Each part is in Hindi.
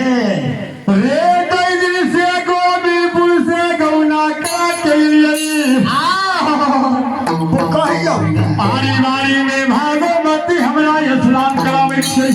रे कई दिन से गोबीपुर से गौना का चलिए कहियो बारी बारी में भागवती हमरा स्नान करावे छै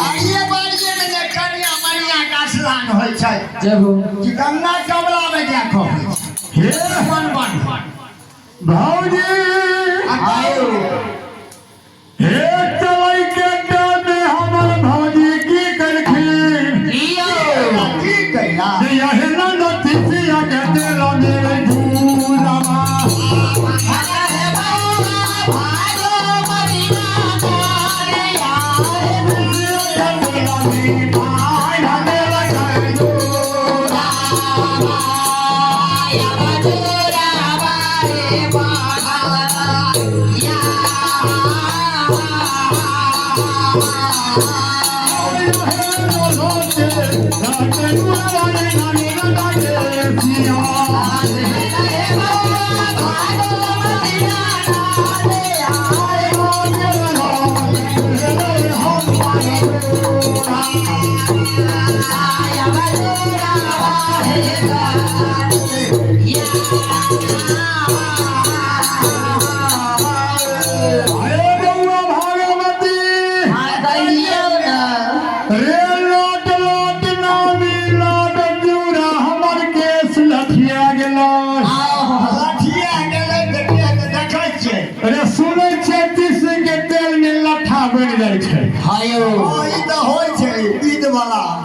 आइए बारिये में जे कन्या मनिया का स्नान होय छै जय हो कि गंगा कमला में जाको हे बन भौजी आयो हे चलै के डर में हमर भौजी की करखिन की कहला यही नंदी सिया के दिल मेरे झूलवा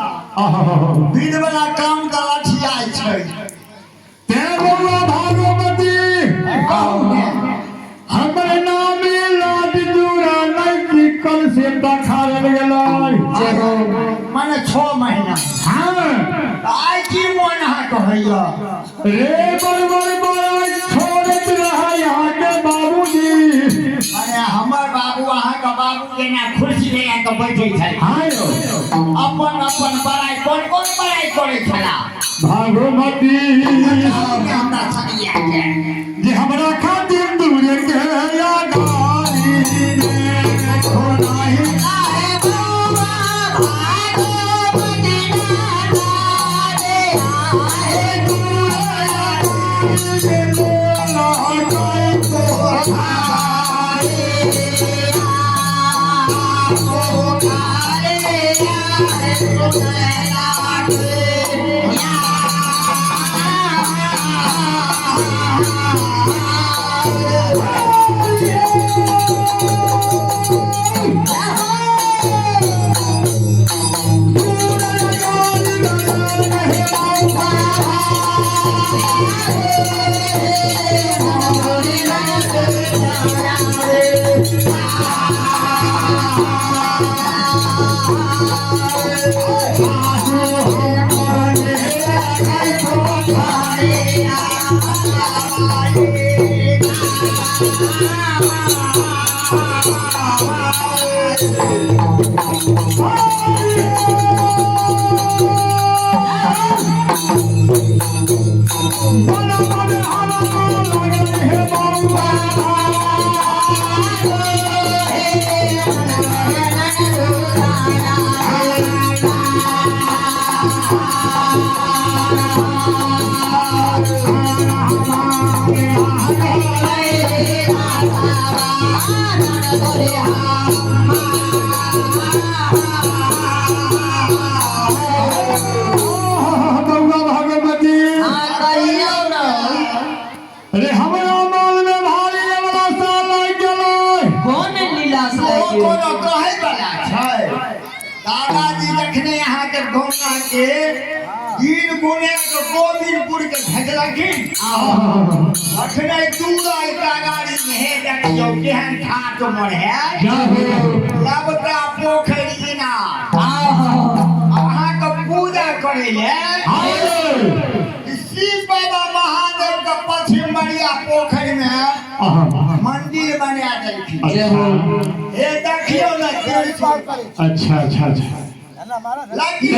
विध वाला काम का लठिया छै ते बउआ भागवती हमर नाम लाड जूरा नहीं कल से बखारल गेलै जय हो माने 6 महीना हां आई की मोन हा कहैया रे बड़ छोड़त रहा यहाँ के बाबूजी माने हमर बाबू अहाँ का बाबू के ना खुशी ले के बैठे छै आयो अपन बड़ाई कोन बड़ाई करे छला भागवती हमरा सनिया के जे हमरा खातिर दूर के यादारी ने छोड़ाई आए बाबा भागवती ना रे आए दूर के बोला कोई तो अरे हमरा माल में भारी वाला साल लग गेलै कौन लीला से कोनो कहै वाला छै दादाजी जखने यहाँ के गौना के दिन गुने के गोविंदपुर के भेजलखिन अखने दूर एकटा गाड़ी में हे देखियो केहन ठाट मोड़ है लबका पोखरी ना अहाँ के पूजा करे ले शिव बाबा महादेव का पश्चिम बड़िया पोखरी में मंदिर बना देलखिन हे देखियो ना अच्छा अच्छा अच्छा लगी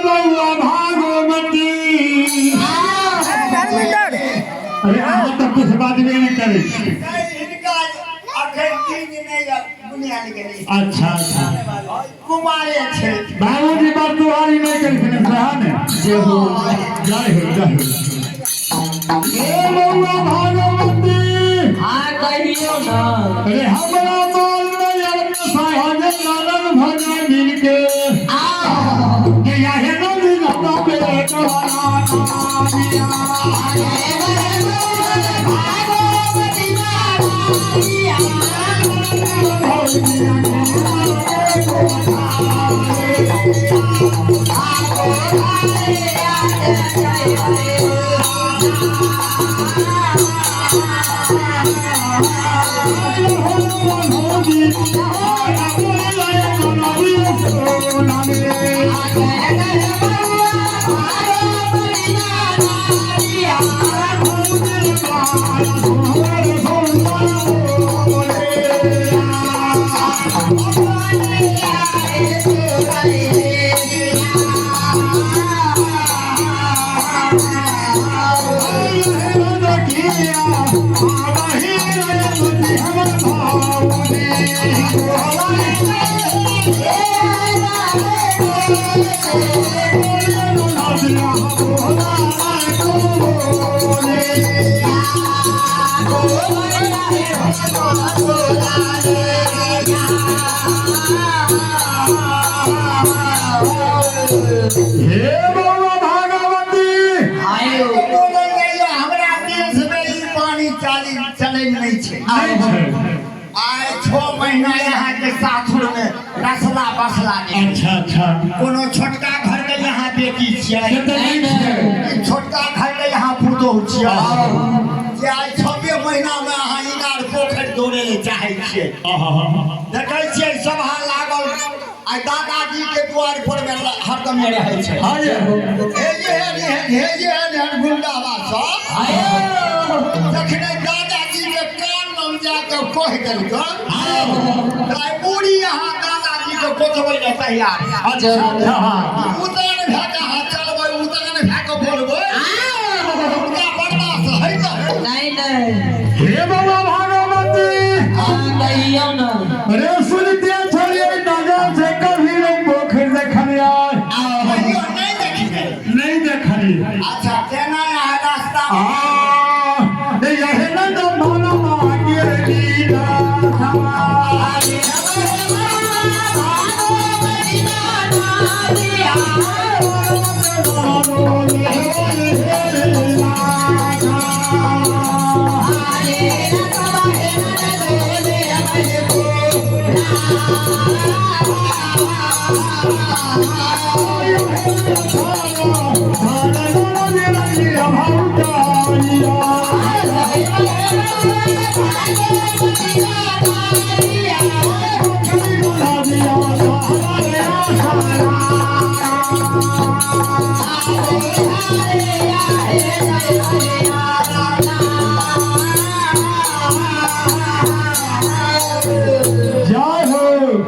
बउआ भागवती अरे अहाँ तो कुछ बात भी नहीं करे इनका अखन दिन नहीं बुनियाद के अच्छा अच्छा कुमारे छे बाबूजी बात तुम्हारी नहीं जय हो जय हो हे बउआ भागवती हाँ कहियो ना अरे हमरा बोल में अपने साहब नानक भगवान दिन के के याहे नदी नदा पे हे बउआ भागवती आयो बोलल जाइए हमरा देश में ई पानी चले नहीं छे आय 6 महीना यहाँ के सासुर में रसला बसला नहीं अच्छा अच्छा कोनो छोटका घर के यहाँ बेटी छियै ई छोटका घर के यहाँ पुतोह छियै जे आय 6 महीना में अहाँ इनार पोखर दौड़े ले चाहे छियै देखै छियै सभा लागल आय दादाजी के द्वार पर में हरदम रहै छै हे जे गुंडावा सब आयो जखने दादाजी के कान लग जाके कह देलकै ताई पूरी यहाँ दादाजी के कोचबै ले तैयार उतान भए के हाथ चलबै उतान भए के बोलबै उनका बर्दाश्त है नहीं नहीं हे बउआ भागवती हाँ कहियो ना अरे सुनते छोड़िए नजर से कभी नहीं पोखर देखलिए कहियो नहीं देखिए नहीं देखली अच्छा केना यहाँ रास्ता यही न तो भोला मांगे लीला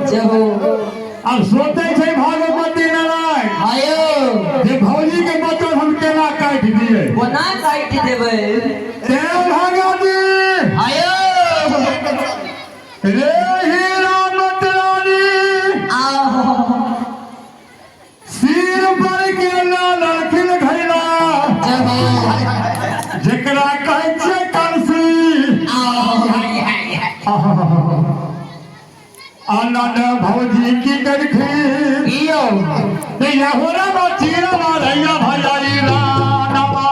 जय हो अब सोते छे भागवती नारायण आयो जे भौजी के बचल हम केना काट दिए कोना काट देबै ते भागवती आयो रे हीरा मतरानी आओ सिर पर के लाल खिल घैला जय हो जेकरा कहै छै कलसी आनंद भौजी की करखी इयो या होरा बचीरा मारैया भैयारी रानवा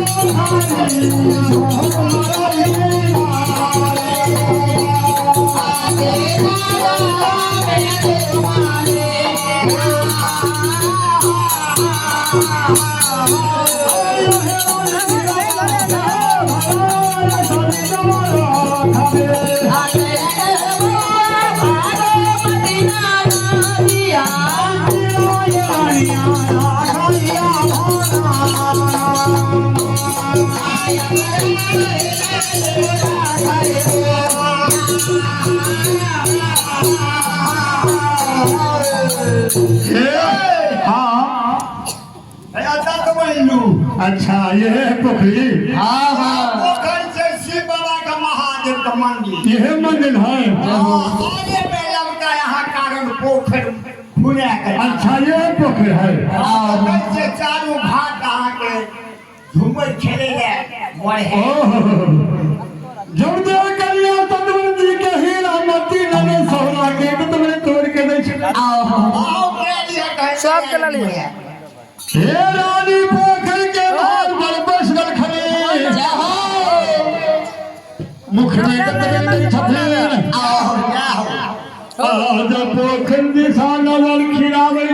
Yeah. हाँ आता तो बोलू अच्छा ये है पोखरी हाँ हाँ पोखर से शिव बाबा का महादेव का मंदिर ये है मंदिर है आगे में लगता यहाँ कारण पोखर खुला कर अच्छा ये पोखर है पोखर से चारों भाग कहाँ के झूमर खेले मोड़े जब देव कन्या तंदुरुस्ती के हीरा मोती लगे सोना के तो तुमने तोड़ के नहीं छिपा सब के लिए हे रानी पोखर के भाल पर बस गल खड़े मुख में कतरे छपे आज पोखर दिशा नवल खिरावे